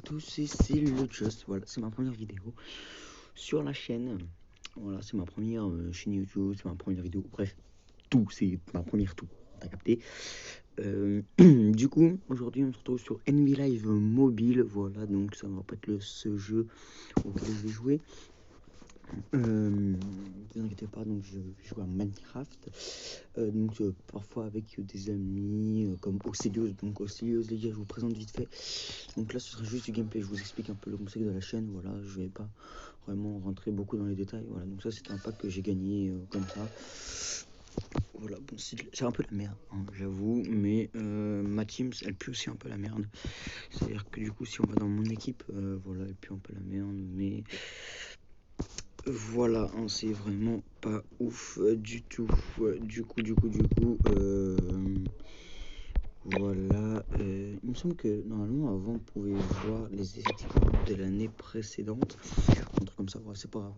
tous, et c'est le Just. Voilà, c'est ma première vidéo sur la chaîne. Voilà, c'est ma première chaîne YouTube, c'est ma première vidéo. Bref, tout, c'est ma première tout. T'as capté. Du coup, aujourd'hui, on se retrouve sur NBA Live Mobile. Voilà, donc ça va pas être ce jeu auquel je vais jouer. Ne vous inquiétez pas, donc je vais jouer à Minecraft. Parfois avec des amis comme Oxelios. Donc Oxelios, les gars, je vous présente vite fait. Donc là, ce sera juste du gameplay. Je vous explique un peu le concept de la chaîne. Voilà, je vais pas vraiment rentrer beaucoup dans les détails. Voilà, donc ça, c'est un pack que j'ai gagné comme ça. Voilà, bon, c'est un peu la merde, hein, j'avoue, mais ma team, elle pue aussi un peu la merde. C'est-à-dire que du coup, si on va dans mon équipe, voilà, elle pue un peu la merde, mais voilà, hein, c'est vraiment pas ouf du tout. Du coup, voilà, il me semble que normalement avant on pouvait voir les effectifs de l'année précédente, un truc comme ça, ouais, c'est pas grave.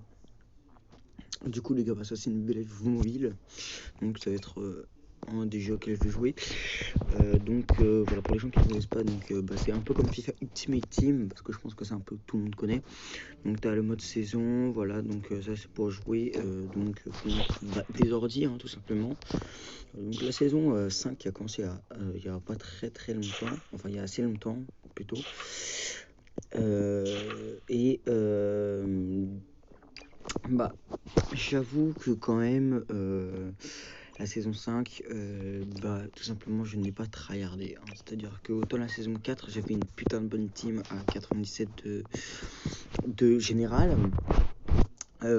Du coup les gars, bah, ça c'est une belle mobile, donc ça va être un des jeux auxquels je vais jouer. Voilà, pour les gens qui ne connaissent pas, c'est un peu comme FIFA Ultimate Team, parce que je pense que c'est un peu tout le monde connaît. Donc tu as le mode saison, voilà, donc ça c'est pour jouer des ordi, hein, tout simplement. Donc la saison 5 qui a commencé il n'y a pas très longtemps, enfin il y a assez longtemps plutôt. J'avoue que quand même la saison 5, tout simplement je n'ai pas tryhardé, hein. C'est-à-dire que autant la saison 4 j'avais une putain de bonne team à 97 de général.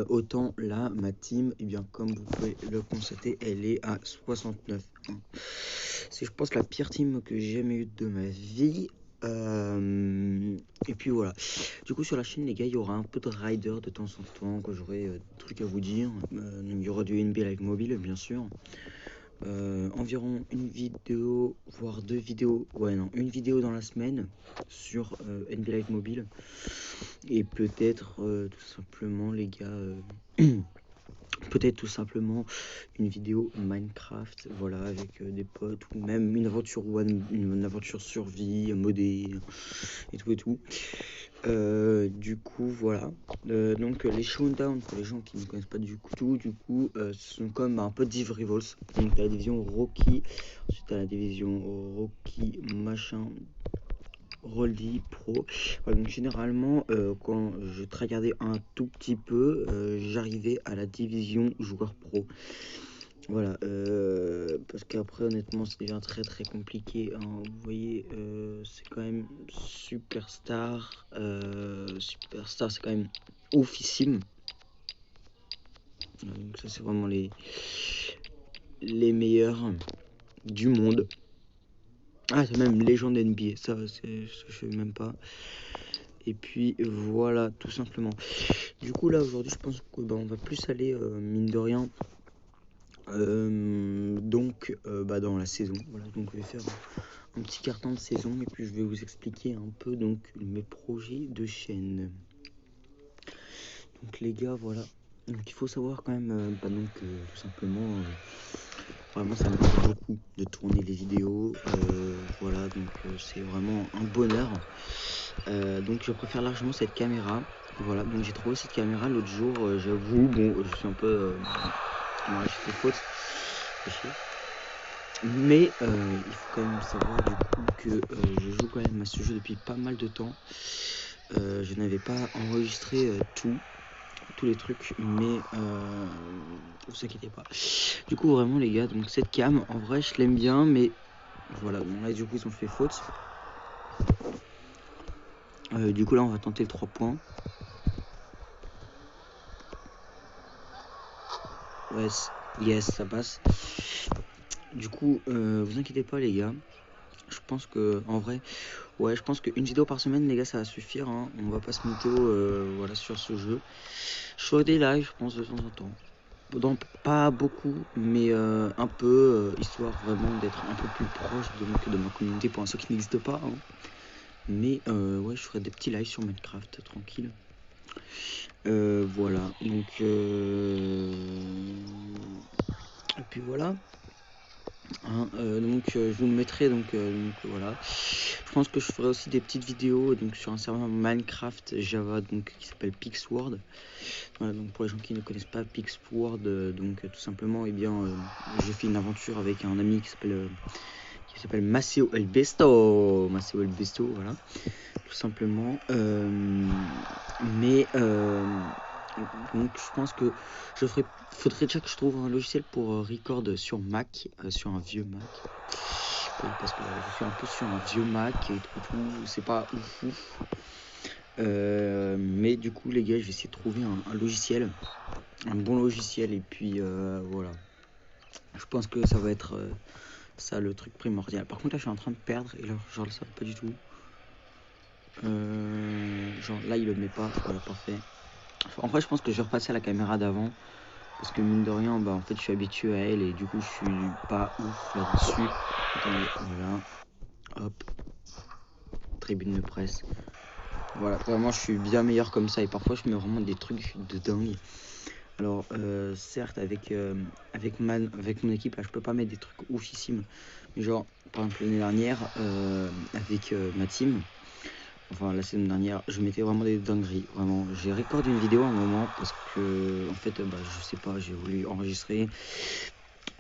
Autant là, ma team, et bien comme vous pouvez le constater, elle est à 69. Hein. C'est, je pense, la pire team que j'ai jamais eue de ma vie. Et puis voilà. Du coup, sur la chaîne, les gars, il y aura un peu de rider de temps en temps, quand j'aurai des trucs à vous dire. Il y aura du NBA Live Mobile, bien sûr. Environ une vidéo, voire deux vidéos, une vidéo dans la semaine sur NBA Live Mobile. Et peut-être tout simplement les gars, peut-être tout simplement une vidéo Minecraft, voilà, avec des potes, ou même une aventure survie modée et tout. Du coup voilà, donc les showdowns, pour les gens qui ne connaissent pas du coup, ce sont comme un peu Div Rivals. Donc t'as la division Rocky, ensuite t'as la division Rocky machin Roldy Pro. Voilà, donc généralement quand je tryhardais un tout petit peu, j'arrivais à la division joueur pro. Voilà, parce qu'après honnêtement ça devient très compliqué, hein. Vous voyez, c'est quand même Superstar. Superstar, c'est quand même oufissime. Donc ça c'est vraiment les meilleurs du monde. Ah, c'est même légende NBA, ça je sais même pas. Et puis voilà, tout simplement. Du coup là aujourd'hui je pense que on va plus aller mine de rien dans la saison. Voilà, donc je vais faire un petit carton de saison et puis je vais vous expliquer un peu donc mes projets de chaîne. Donc les gars, voilà. Donc il faut savoir quand même tout simplement vraiment ça m'aide beaucoup de tourner les vidéos. Voilà, donc c'est vraiment un bonheur. Donc je préfère largement cette caméra. Voilà, donc j'ai trouvé cette caméra l'autre jour, j'avoue, bon, je suis un peu j'ai fait faute, mais il faut quand même savoir du coup que je joue quand même à ce jeu depuis pas mal de temps. Je n'avais pas enregistré tous les trucs, mais vous inquiétez pas. Du coup vraiment les gars, donc cette cam en vrai je l'aime bien, mais voilà, bon, là du coup ils ont fait faute. Du coup là on va tenter le 3 points. Ouais, yes, ça passe. Du coup vous inquiétez pas les gars, je pense que en vrai, ouais, je pense qu'une vidéo par semaine les gars ça va suffire, hein. On va pas se mytho voilà, sur ce jeu. Je ferai des lives je pense de temps en temps. Donc, pas beaucoup, mais un peu, histoire vraiment d'être un peu plus proche de ma communauté, pour l'instant qui n'existe pas, hein. Mais ouais, je ferai des petits lives sur Minecraft tranquille. Voilà, donc et puis voilà. Hein, je vous le mettrai voilà. Je pense que je ferai aussi des petites vidéos donc sur un serveur Minecraft Java donc qui s'appelle Pixworld. Voilà, donc pour les gens qui ne connaissent pas Pixworld, tout simplement, j'ai fait une aventure avec un ami qui s'appelle Maceo El Besto. Maceo El Besto, voilà, tout simplement. Donc je pense que faudrait déjà que je trouve un logiciel pour record sur Mac, sur un vieux Mac. Parce que je suis un peu sur un vieux Mac et tout, c'est pas ouf. Mais du coup les gars, je vais essayer de trouver un logiciel, un bon logiciel et puis voilà. Je pense que ça va être ça le truc primordial. Par contre là je suis en train de perdre et là genre ça pas du tout. Genre là il le met pas, voilà, parfait. En vrai je pense que je vais repasser à la caméra d'avant. Parce que mine de rien, en fait je suis habitué à elle et du coup je suis pas ouf là-dessus. Attendez, voilà. Hop. Tribune de presse. Voilà, vraiment je suis bien meilleur comme ça et parfois je mets vraiment des trucs de dingue. Alors certes avec mon équipe là je peux pas mettre des trucs oufissimes. Mais genre par exemple l'année dernière avec ma team, enfin la saison dernière, je mettais vraiment des dingueries. Vraiment, j'ai recordé une vidéo à un moment parce que en fait je sais pas, j'ai voulu enregistrer.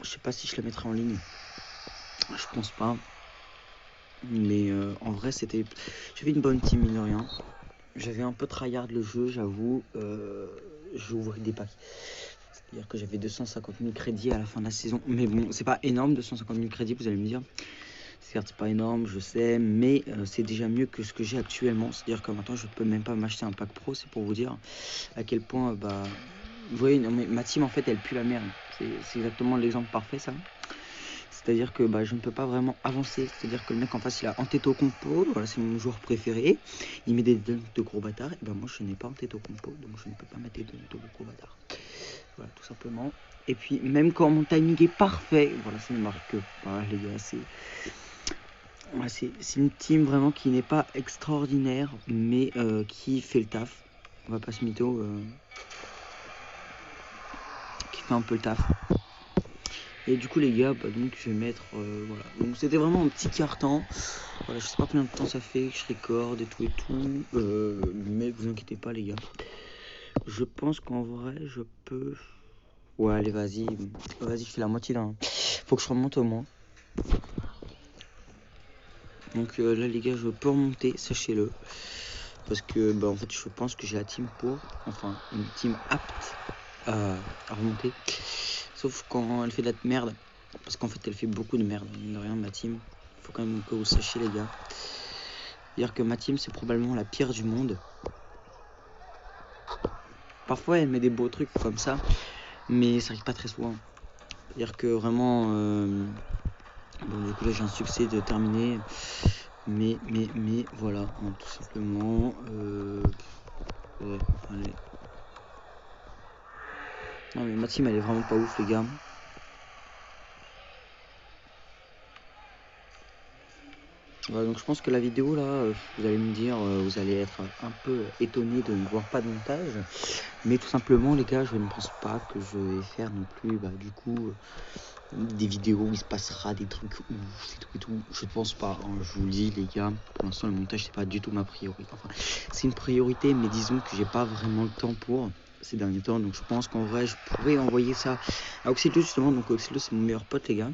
Je sais pas si je la mettrai en ligne. Je pense pas. Mais en vrai j'avais une bonne team mine de rien. J'avais un peu tryhard le jeu, j'avoue. J'ai ouvert des packs. C'est-à-dire que j'avais 250 000 crédits à la fin de la saison. Mais bon, c'est pas énorme, 250 000 crédits, vous allez me dire. Certes, c'est pas énorme, je sais, mais c'est déjà mieux que ce que j'ai actuellement. C'est-à-dire que maintenant, je peux même pas m'acheter un pack pro. C'est pour vous dire à quel point, vous voyez, non, mais ma team, en fait, elle pue la merde. C'est exactement l'exemple parfait, ça. C'est-à-dire que je ne peux pas vraiment avancer. C'est-à-dire que le mec en face, il a Antetokounmpo, voilà, c'est mon joueur préféré. Il met des dunks de gros bâtards. Et moi, je n'ai pas Antetokounmpo, donc je ne peux pas mettre des dunks de gros bâtards. Voilà, tout simplement. Et puis, même quand mon timing est parfait, voilà, ça ne marque pas, les gars. C'est une team vraiment qui n'est pas extraordinaire, mais qui fait le taf. On va pas se mytho. Qui fait un peu le taf. Et du coup les gars, donc je vais mettre voilà. Donc c'était vraiment un petit carton. Voilà, je sais pas combien de temps ça fait que je recorde et tout mais vous inquiétez pas les gars. Je pense qu'en vrai je peux. Ouais allez vas-y je fais la moitié d'un. Faut que je remonte au moins. Donc là les gars je peux remonter, sachez-le. Parce que en fait je pense que j'ai la team pour. Enfin une team apte à remonter. Sauf quand elle fait de la merde. Parce qu'en fait elle fait beaucoup de merde. Mine de rien ma team. Faut quand même que vous sachiez les gars. C'est-à-dire que ma team c'est probablement la pire du monde. Parfois elle met des beaux trucs comme ça. Mais ça arrive pas très souvent. C'est-à-dire que vraiment du coup là j'ai un succès de terminer. Mais voilà, hein, tout simplement. Ouais, allez. Non mais ma team elle est vraiment pas ouf les gars. Voilà, donc je pense que la vidéo là, vous allez me dire, vous allez être un peu étonné de ne voir pas de montage. Mais tout simplement les gars, je ne pense pas que je vais faire non plus du coup des vidéos où il se passera des trucs ouf et tout. Je ne pense pas, hein, je vous le dis les gars, pour l'instant le montage c'est pas du tout ma priorité. Enfin c'est une priorité mais disons que j'ai pas vraiment le temps pour ces derniers temps. Donc je pense qu'en vrai je pourrais envoyer ça à Oxylo justement. Donc Oxylo c'est mon meilleur pote les gars.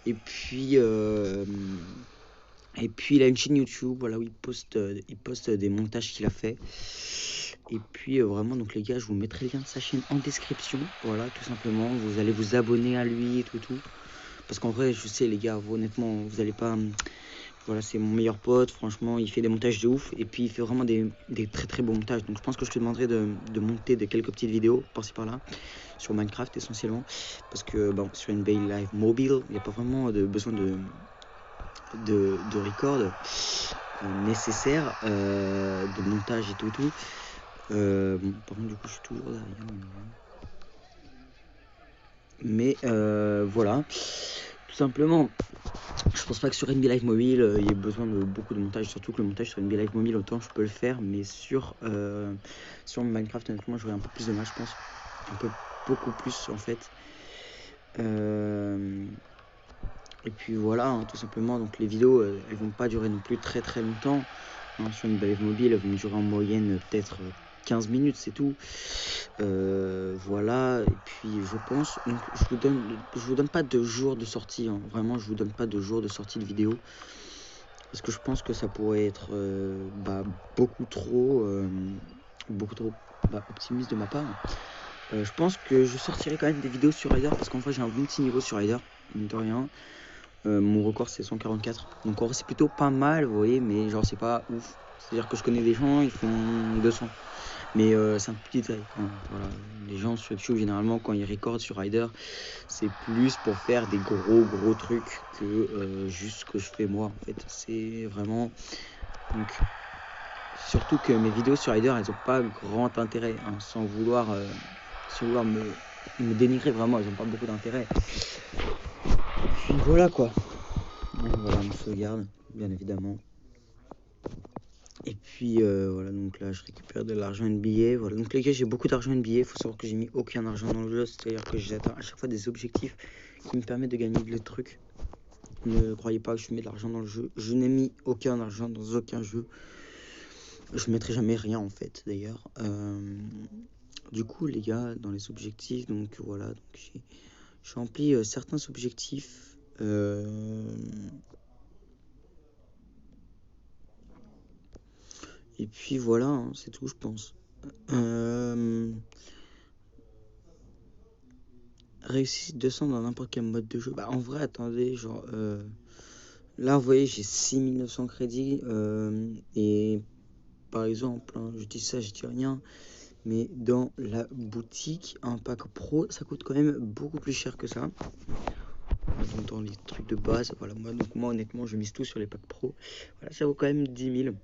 Et puis il a une chaîne YouTube, voilà, où il poste des montages qu'il a fait. Et puis vraiment, donc les gars, je vous mettrai le lien de sa chaîne en description. Voilà, tout simplement. Vous allez vous abonner à lui et tout. Parce qu'en vrai, je sais les gars, honnêtement, vous allez pas. Voilà, c'est mon meilleur pote. Franchement, il fait des montages de ouf. Et puis il fait vraiment des très très beaux montages. Donc je pense que je te demanderai de monter quelques petites vidéos par-ci par-là. Sur Minecraft essentiellement. Parce que sur NBA Live Mobile, il n'y a pas vraiment besoin de record nécessaire, de montage et tout. Par contre, du coup, je suis toujours derrière. Mais voilà, tout simplement. Je pense pas que sur NBA Live Mobile il y ait besoin de beaucoup de montage, surtout que le montage sur NBA Live Mobile, autant je peux le faire, mais sur Minecraft, honnêtement, j'aurais un peu plus de mal, je pense. Beaucoup plus en fait. Et puis voilà, hein, tout simplement. Donc les vidéos, elles vont pas durer non plus très très longtemps. Hein, sur une Believe mobile, elles vont durer en moyenne peut-être 15 minutes, c'est tout. Voilà, et puis je pense, donc je vous donne pas de jour de sortie, hein. Vraiment, je vous donne pas de jour de sortie de vidéo. Parce que je pense que ça pourrait être beaucoup trop, optimiste de ma part. Je pense que je sortirai quand même des vidéos sur Rider parce qu'en fait j'ai un bon petit niveau sur Rider, mine de rien. Mon record c'est 144, donc en vrai c'est plutôt pas mal, vous voyez, mais genre c'est pas ouf. C'est-à-dire que je connais des gens, ils font 200. Mais c'est un petit détail. Hein, voilà. Les gens sur YouTube, généralement, quand ils recordent sur Rider, c'est plus pour faire des gros trucs que juste ce que je fais moi. En fait, c'est vraiment. Donc, surtout que mes vidéos sur Rider, elles n'ont pas grand intérêt. Hein, sans vouloir me dénigrer, vraiment, elles n'ont pas beaucoup d'intérêt. Et puis voilà quoi. Voilà, on sauvegarde, bien évidemment. Et puis voilà, donc là je récupère de l'argent NBA. Voilà, donc les gars, j'ai beaucoup d'argent NBA. Il faut savoir que j'ai mis aucun argent dans le jeu, c'est-à-dire que j'atteins à chaque fois des objectifs qui me permettent de gagner des trucs. Ne croyez pas que je mets de l'argent dans le jeu. Je n'ai mis aucun argent dans aucun jeu. Je mettrai jamais rien en fait, d'ailleurs. Du coup, les gars, dans les objectifs, donc voilà, donc j'ai rempli certains objectifs. Et puis voilà, hein, c'est tout, je pense. Réussir 200 dans n'importe quel mode de jeu. Bah, en vrai, attendez, genre, là, vous voyez, j'ai 6900 crédits. Et par exemple, hein, je dis ça, je dis rien. Mais dans la boutique, un pack pro, ça coûte quand même beaucoup plus cher que ça. Donc, dans les trucs de base, voilà, moi honnêtement, je mise tout sur les packs pro. Voilà, ça vaut quand même 10 000.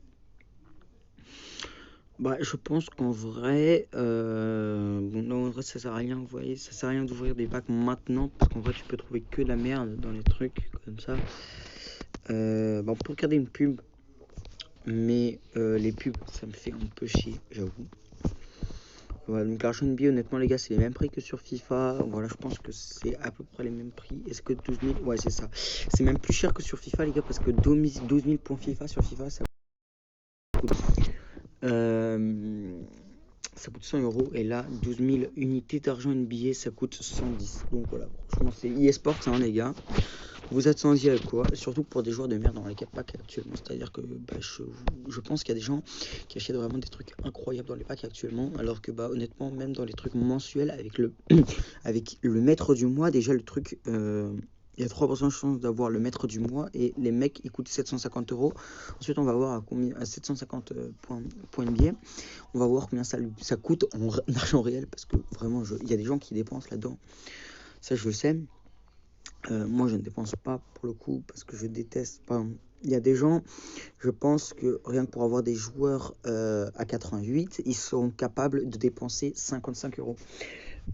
Bah, je pense qu'en vrai, bon, non, en vrai, ça sert à rien, vous voyez, ça sert à rien d'ouvrir des packs maintenant, parce qu'en vrai, tu peux trouver que de la merde dans les trucs comme ça. Bon, on peut regarder une pub, mais les pubs, ça me fait un peu chier, j'avoue. Voilà, donc l'argent NBA, honnêtement, les gars, c'est les mêmes prix que sur FIFA. Voilà, je pense que c'est à peu près les mêmes prix. Est-ce que 12 000? Ouais, c'est ça. C'est même plus cher que sur FIFA, les gars, parce que 12 000 points FIFA sur FIFA, ça coûte. Ça coûte 100 euros et là 12 000 unités d'argent NBA ça coûte 110. Donc voilà, franchement c'est eSports hein, les gars. Vous êtes sans dire quoi, surtout pour des joueurs de merde dans les packs actuellement. C'est-à-dire que je pense qu'il y a des gens qui achètent vraiment des trucs incroyables dans les packs actuellement, alors que honnêtement même dans les trucs mensuels avec avec le maître du mois déjà le truc il y a 3% de chance d'avoir le maître du mois et les mecs ils coûtent 750 euros. Ensuite on va voir à 750 points de billet. On va voir combien ça coûte en argent réel parce que vraiment il y a des gens qui dépensent là-dedans. Ça je le sais. Moi je ne dépense pas pour le coup parce que je déteste pas. Il y a des gens, je pense que rien que pour avoir des joueurs à 88, ils sont capables de dépenser 55 euros.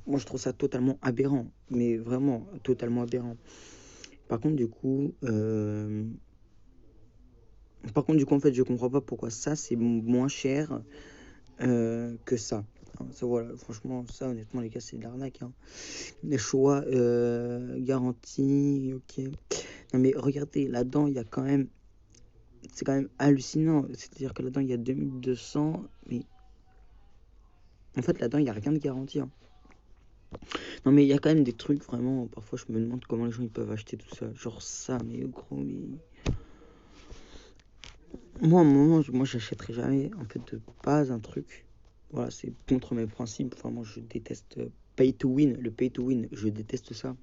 Moi je trouve ça totalement aberrant, mais vraiment totalement aberrant. Par contre du coup, en fait je comprends pas pourquoi ça c'est moins cher que ça. Ça voilà, franchement ça honnêtement les gars c'est de l'arnaque. Hein. Les choix garantis, ok. Non mais regardez, là-dedans il y a quand même, c'est quand même hallucinant. C'est-à-dire que là-dedans il y a 2200, mais en fait là-dedans il n'y a rien de garanti. Hein. Non mais il y a quand même des trucs vraiment, parfois je me demande comment les gens ils peuvent acheter tout ça. Genre ça, mais gros, mais... Moi à un moment, moi j'achèterai jamais en fait de base un truc. Voilà, c'est contre mes principes. Vraiment, je déteste pay to win. Le pay to win, je déteste ça.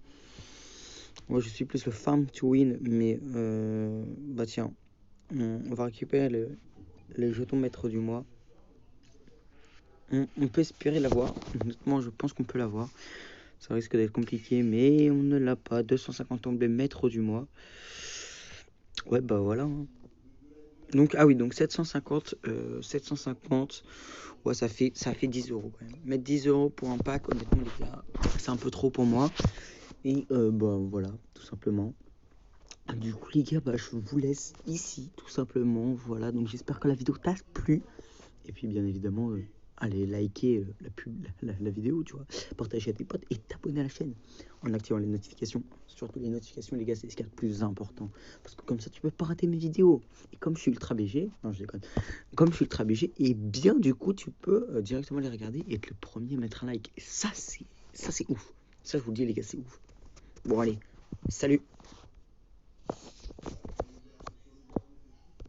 Moi, je suis plus le farm to win, mais bah tiens, on va récupérer le jeton maître du mois. On peut espérer l'avoir. Honnêtement, je pense qu'on peut l'avoir. Ça risque d'être compliqué, mais on ne l'a pas. 250 emblèmes maître du mois. Ouais, bah voilà. Hein. Donc, ah oui, donc 750. Ouais, ça fait 10 euros quand même. Mettre 10 euros pour un pack, honnêtement, les gars, c'est un peu trop pour moi. Et bah voilà, tout simplement. Du coup les gars, je vous laisse ici tout simplement. Voilà, donc j'espère que la vidéo t'a plu. Et puis bien évidemment, aller liker la vidéo, tu vois, partager à tes potes et t'abonner à la chaîne en activant les notifications. Surtout les notifications, les gars, c'est ce qui est le plus important. Parce que comme ça, tu peux pas rater mes vidéos. Et comme je suis ultra BG, non, je déconne. Comme je suis ultra BG, et bien du coup, tu peux directement les regarder et être le premier à mettre un like. Et ça, c'est ouf. Ça, je vous le dis, les gars, c'est ouf. Bon, allez, salut!